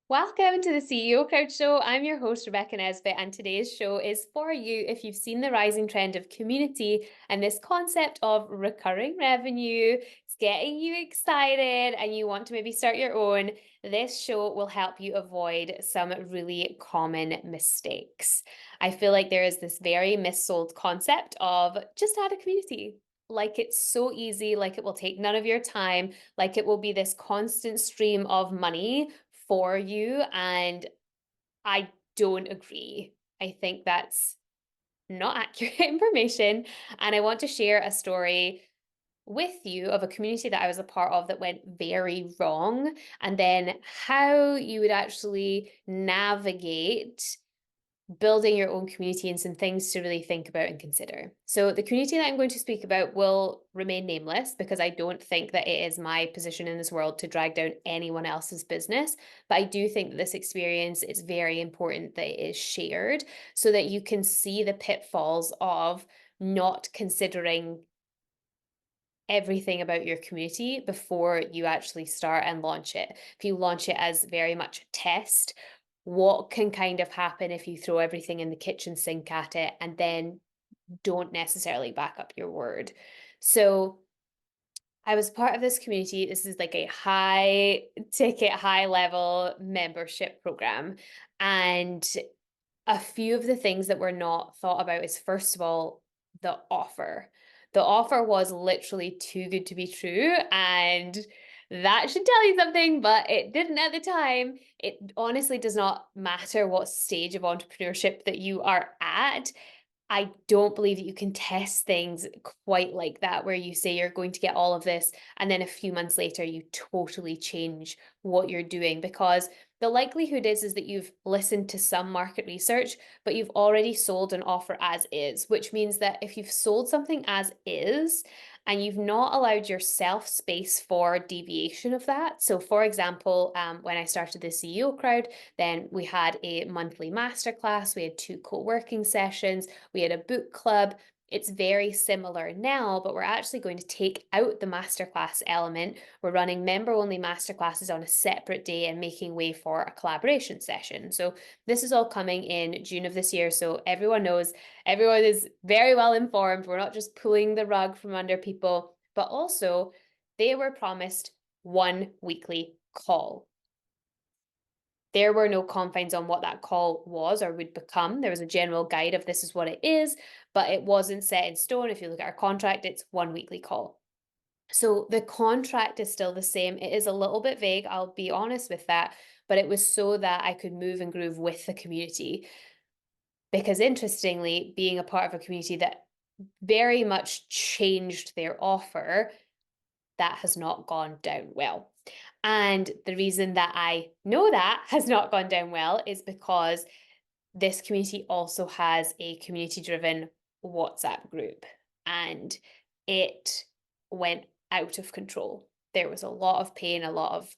Welcome to the CEO Crowd Show. I'm your host, Rebecca Nesbitt, and today's show is for you if you've seen the rising trend of community and this concept of recurring revenue. It's getting you excited and you want to maybe start your own. This show will help you avoid some really common mistakes. I feel like there is this very missold concept of just add a community. Like it's so easy, like it will take none of your time, like it will be this constant stream of money for you. And I don't agree. I think that's not accurate information. And I want to share a story with you of a community that I was a part of that went very wrong, and then how you would actually navigate building your own community and some things to really think about and consider. So, the community that I'm going to speak about will remain nameless because I don't think that it is my position in this world to drag down anyone else's business. But I do think that this experience is very important that it is shared so that you can see the pitfalls of not considering everything about your community before you actually start and launch it. If you launch it as very much a test, what can kind of happen if you throw everything in the kitchen sink at it and then don't necessarily back up your word? So I was part of this community. This is like a high ticket, high level membership program. And a few of the things that were not thought about is, first of all, the offer. The offer was literally too good to be true, and that should tell you something, but it didn't at the time. It honestly does not matter what stage of entrepreneurship that you are at. I don't believe that you can test things quite like that, where you say you're going to get all of this, and then a few months later, you totally change what you're doing. Because the likelihood is that you've listened to some market research, but you've already sold an offer as is, which means that if you've sold something as is, and you've not allowed yourself space for deviation of that. So, for example, when I started the CEO crowd, then we had a monthly masterclass, we had 2 co-working sessions, we had a book club. It's very similar now, but we're actually going to take out the masterclass element. We're running member only masterclasses on a separate day and making way for a collaboration session. So, this is all coming in June of this year. So, everyone knows, everyone is very well informed. We're not just pulling the rug from under people, but also they were promised one weekly call. There were no confines on what that call was or would become. There was a general guide of this is what it is, but it wasn't set in stone. If you look at our contract, it's one weekly call. So the contract is still the same. It is a little bit vague, I'll be honest with that, but it was so that I could move and groove with the community. Because interestingly, being a part of a community that very much changed their offer, that has not gone down well. And the reason that I know that has not gone down well is because this community also has a community driven WhatsApp group, and it went out of control. There was a lot of pain, a lot of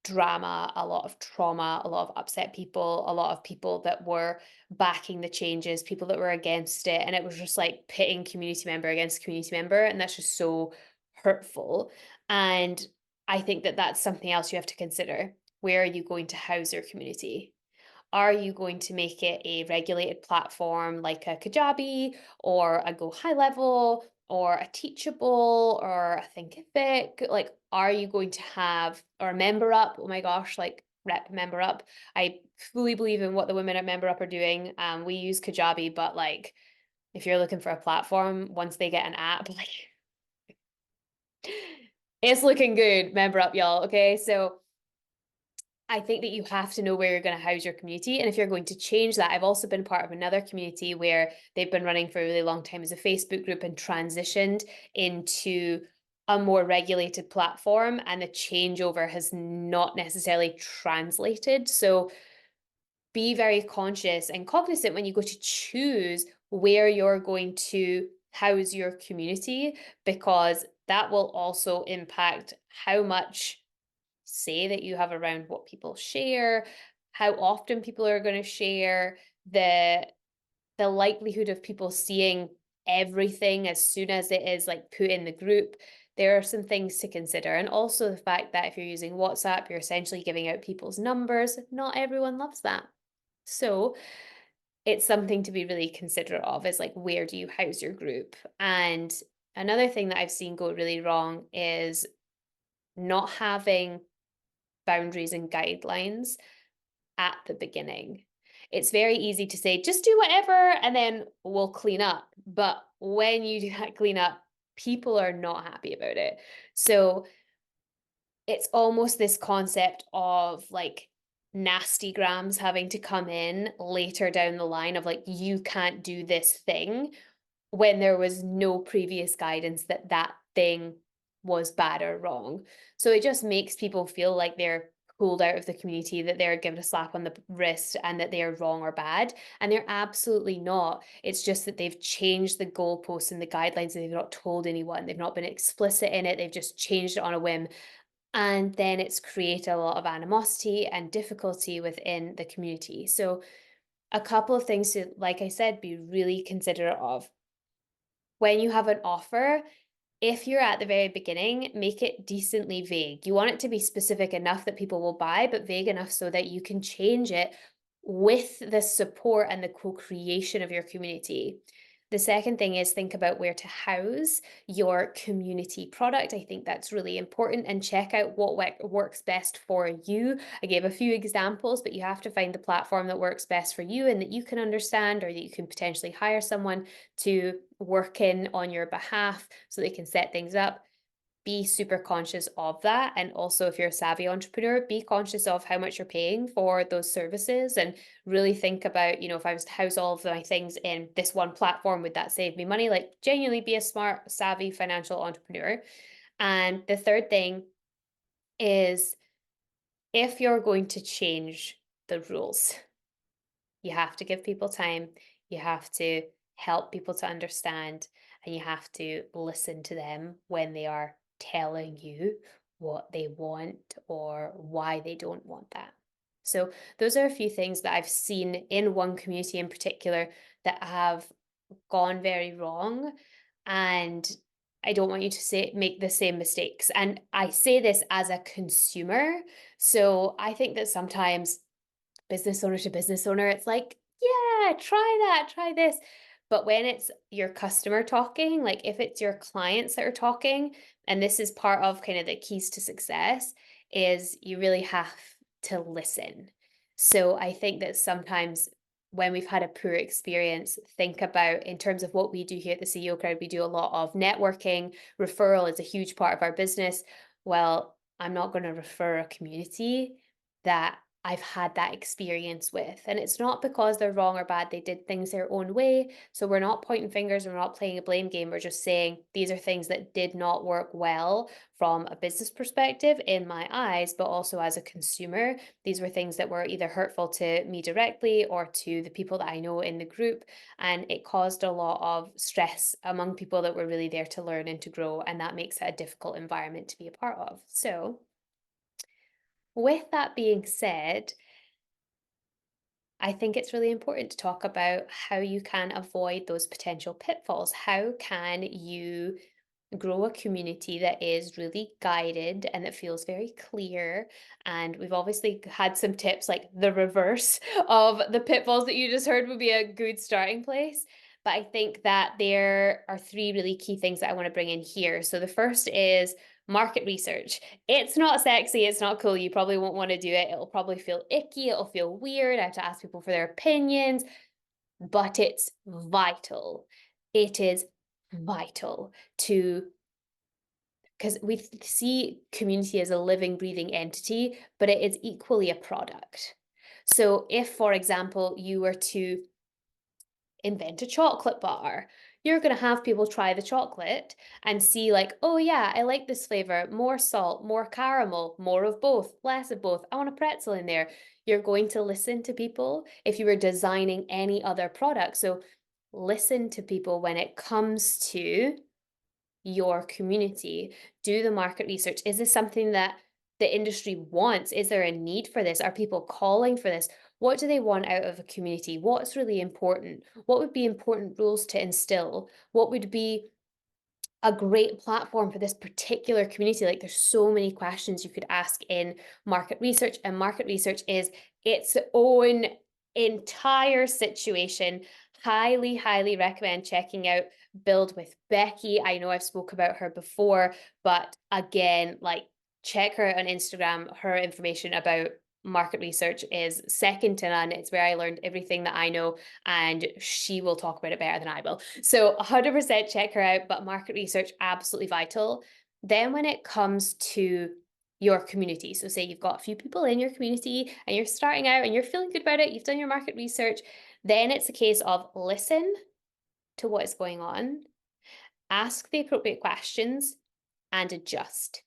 drama, a lot of trauma, a lot of upset people, a lot of people that were backing the changes, people that were against it. And it was just like pitting community member against community member. And that's just so hurtful. And I think that that's something else you have to consider. Where are you going to house your community? Are you going to make it a regulated platform like a Kajabi or a Go High Level or a Teachable or a Thinkific? Like, are you going to have, or Member Up? Oh my gosh, like rep Member Up. I fully believe in what the women at Member Up are doing. We use Kajabi, but like, if you're looking for a platform, once they get an app, like, it's looking good. Member Up, y'all. Okay, so I think that you have to know where you're going to house your community. And if you're going to change that, I've also been part of another community where they've been running for a really long time as a Facebook group and transitioned into a more regulated platform. And the changeover has not necessarily translated. So be very conscious and cognizant when you go to choose where you're going to house your community, because that will also impact how much say that you have around what people share, how often people are going to share, the likelihood of people seeing everything as soon as it is like put in the group. there are some things to consider. And also the fact that if you're using WhatsApp, you're essentially giving out people's numbers. Not everyone loves that. So it's something to be really considerate of is like, where do you house your group? And another thing that I've seen go really wrong is not having boundaries and guidelines at the beginning. It's very easy to say, just do whatever and then we'll clean up. But when you do that clean up, people are not happy about it. So it's almost this concept of like nasty grams having to come in later down the line of like, you can't do this thing when there was no previous guidance that that thing was bad or wrong. So it just makes people feel like they're pulled out of the community, that they're given a slap on the wrist and that they are wrong or bad. And they're absolutely not. It's just that they've changed the goalposts and the guidelines and they've not told anyone. They've not been explicit in it. They've just changed it on a whim. And then it's created a lot of animosity and difficulty within the community. So a couple of things to, like I said, be really considerate of. When you have an offer, if you're at the very beginning, make it decently vague. You want it to be specific enough that people will buy, but vague enough so that you can change it with the support and the co-creation of your community. The second thing is think about where to house your community product. I think that's really important and check out what works best for you. I gave a few examples, but you have to find the platform that works best for you and that you can understand or that you can potentially hire someone to work in on your behalf so they can set things up. Be super conscious of that. And also, if you're a savvy entrepreneur, be conscious of how much you're paying for those services and really think about, if I was to house all of my things in this one platform, would that save me money? Like, genuinely be a smart, savvy financial entrepreneur. And the third thing is if you're going to change the rules, you have to give people time, you have to help people to understand, and you have to listen to them when they are telling you what they want or why they don't want that. So, those are a few things that I've seen in one community in particular that have gone very wrong. And I don't want you to make the same mistakes. And I say this as a consumer. So, I think that sometimes business owner to business owner, it's like, yeah, try that, try this. But when it's your customer talking, like if it's your clients that are talking, and this is part of kind of the keys to success, is you really have to listen. So I think that sometimes when we've had a poor experience, think about in terms of what we do here at the CEO Crowd, we do a lot of networking, referral is a huge part of our business. Well, I'm not going to refer a community that I've had that experience with. And it's not because they're wrong or bad, they did things their own way. So we're not pointing fingers, we're not playing a blame game. We're just saying these are things that did not work well from a business perspective in my eyes, but also as a consumer. These were things that were either hurtful to me directly or to the people that I know in the group. And it caused a lot of stress among people that were really there to learn and to grow. And that makes it a difficult environment to be a part of. So, with that being said, I think it's really important to talk about how you can avoid those potential pitfalls. How can you grow a community that is really guided and that feels very clear? And we've obviously had some tips, like the reverse of the pitfalls that you just heard would be a good starting place. But I think that there are three really key things that I want to bring in here. So the first is market research. It's not sexy, it's not cool. You probably won't want to do it. It'll probably feel icky, it'll feel weird. I have to ask people for their opinions, but it's vital. It is vital to, because we see community as a living, breathing entity, but it is equally a product. So if, for example, you were to invent a chocolate bar, you're going to have people try the chocolate and see, like, oh, yeah, I like this flavor, more salt, more caramel, more of both, less of both. I want a pretzel in there. You're going to listen to people if you were designing any other product. So listen to people when it comes to your community. Do the market research. Is this something that the industry wants? Is there a need for this? Are people calling for this? What do they want out of a community? What's really important? What would be important rules to instill? What would be a great platform for this particular community. Like there's so many questions you could ask in market research, and market research is its own entire situation. Highly, highly recommend checking out Build with Becky. I know I've spoke about her before, but again, like check her out on Instagram. Her information about market research is second to none. It's where I learned everything that I know, and she will talk about it better than I will. So 100% check her out, but market research, absolutely vital. Then when it comes to your community, so say you've got a few people in your community and you're starting out and you're feeling good about it, you've done your market research, then it's a case of listen to what is going on, ask the appropriate questions, and adjust.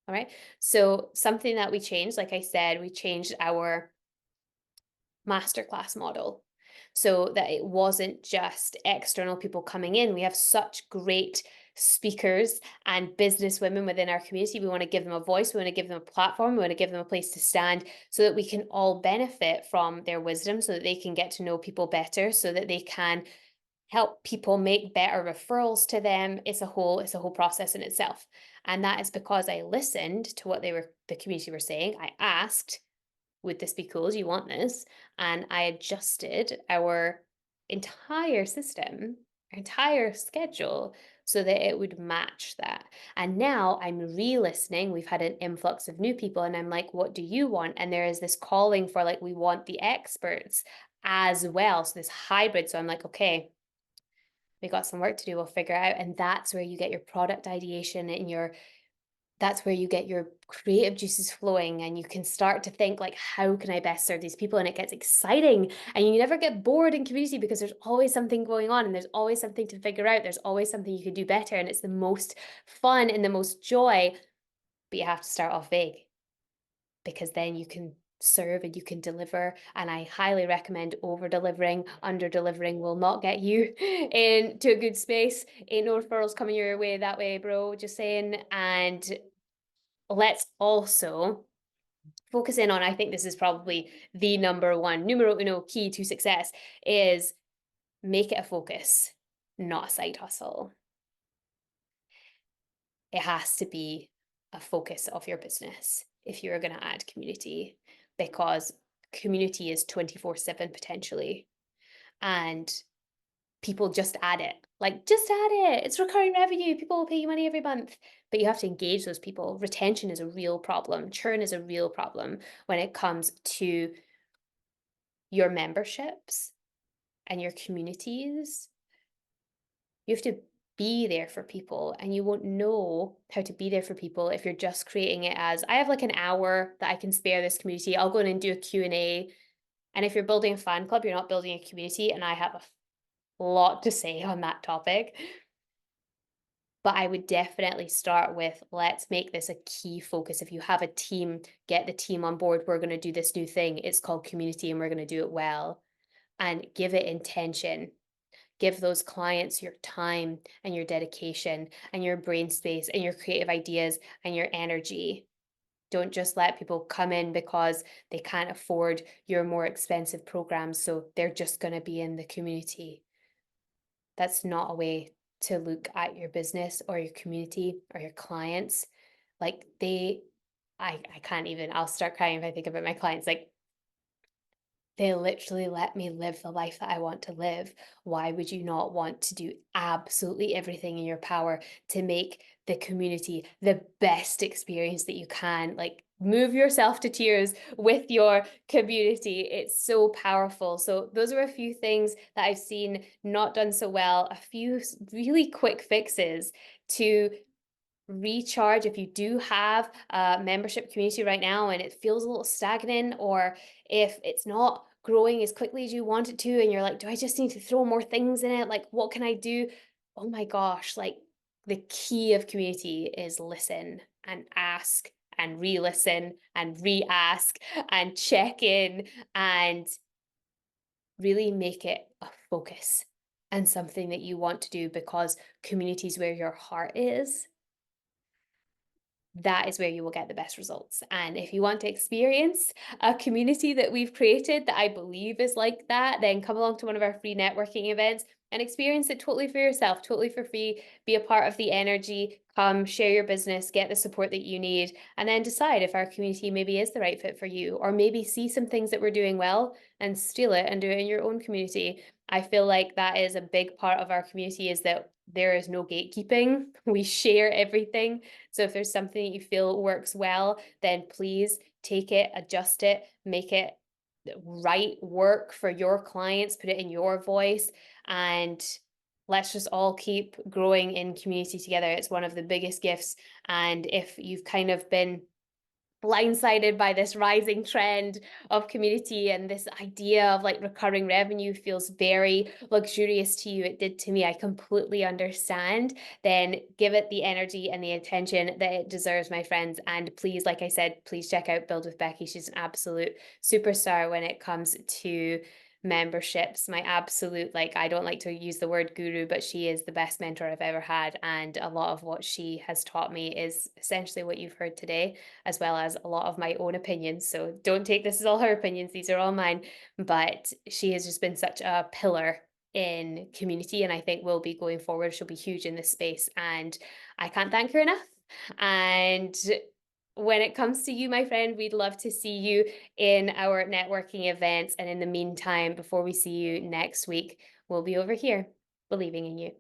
All right. So something that we changed, like I said, we changed our masterclass model so that it wasn't just external people coming in. We have such great speakers and business women within our community. We want to give them a voice, we want to give them a platform, we want to give them a place to stand so that we can all benefit from their wisdom, so that they can get to know people better, so that they can help people make better referrals to them. It's a whole process in itself. And that is because I listened to what the community were saying. I asked, would this be cool? Do you want this? And I adjusted our entire system, our entire schedule, so that it would match that. And now I'm re listening. We've had an influx of new people, and I'm like, what do you want? And there is this calling for, like, we want the experts as well. So this hybrid. So I'm like, okay, we got some work to do. We'll figure it out. And that's where you get your product ideation and that's where you get your creative juices flowing, and you can start to think like, how can I best serve these people? And it gets exciting, and you never get bored in community because there's always something going on, and there's always something to figure out. There's always something you could do better, and it's the most fun and the most joy. But you have to start off big, because then you can serve and you can deliver. And I highly recommend over delivering. Under delivering will not get you into a good space. Ain't no referrals coming your way that way, bro, just saying. And let's also focus in on, I think this is probably the number one, numero uno key to success, is make it a focus, not a side hustle. It has to be a focus of your business if you're going to add community, because community is 24/7 potentially. And people just add it. Like, just add it. It's recurring revenue. People will pay you money every month. But you have to engage those people. Retention is a real problem. Churn is a real problem when it comes to your memberships and your communities. You have to be there for people, and you won't know how to be there for people if you're just creating it as, I have like an hour that I can spare this community. I'll go in and do a Q&A. And if you're building a fan club, you're not building a community. And I have a lot to say on that topic. But I would definitely start with, let's make this a key focus. If you have a team, get the team on board. We're going to do this new thing. It's called community, and we're going to do it well. And give it intention. Give those clients your time and your dedication and your brain space and your creative ideas and your energy. Don't just let people come in because they can't afford your more expensive programs, so they're just going to be in the community. That's not a way to look at your business or your community or your clients. Like I can't even, I'll start crying if I think about my clients. Like, they literally let me live the life that I want to live. Why would you not want to do absolutely everything in your power to make the community the best experience that you can? Like, move yourself to tears with your community. It's so powerful. So those are a few things that I've seen not done so well, a few really quick fixes to recharge if you do have a membership community right now and it feels a little stagnant, or if it's not growing as quickly as you want it to, and you're like, do I just need to throw more things in it? Like, what can I do? Oh my gosh, like, the key of community is listen and ask and re-listen and re-ask and check in, and really make it a focus and something that you want to do, because community is where your heart is. that is where you will get the best results. And if you want to experience a community that we've created that I believe is like that, then come along to one of our free networking events and experience it totally for yourself, totally for free. Be a part of the energy, come share your business, get the support that you need, and then decide if our community maybe is the right fit for you, or maybe see some things that we're doing well and steal it and do it in your own community. I feel like that is a big part of our community is that there is no gatekeeping. We share everything. So if there's something that you feel works well, then please take it, adjust it, make it right work for your clients, put it in your voice, and let's just all keep growing in community together. It's one of the biggest gifts. And if you've kind of been blindsided by this rising trend of community and this idea of like recurring revenue feels very luxurious to you, it did to me, I completely understand, then give it the energy and the attention that it deserves, my friends. And please, like I said, please check out Build with Becky. She's an absolute superstar when it comes to memberships. My absolute, like, I don't like to use the word guru, but she is the best mentor I've ever had. And a lot of what she has taught me is essentially what you've heard today, as well as a lot of my own opinions. So don't take this as all her opinions, these are all mine. But she has just been such a pillar in community, and I think will be going forward. She'll be huge in this space, and I can't thank her enough. And when it comes to you, my friend, we'd love to see you in our networking events. And in the meantime, before we see you next week, we'll be over here believing in you.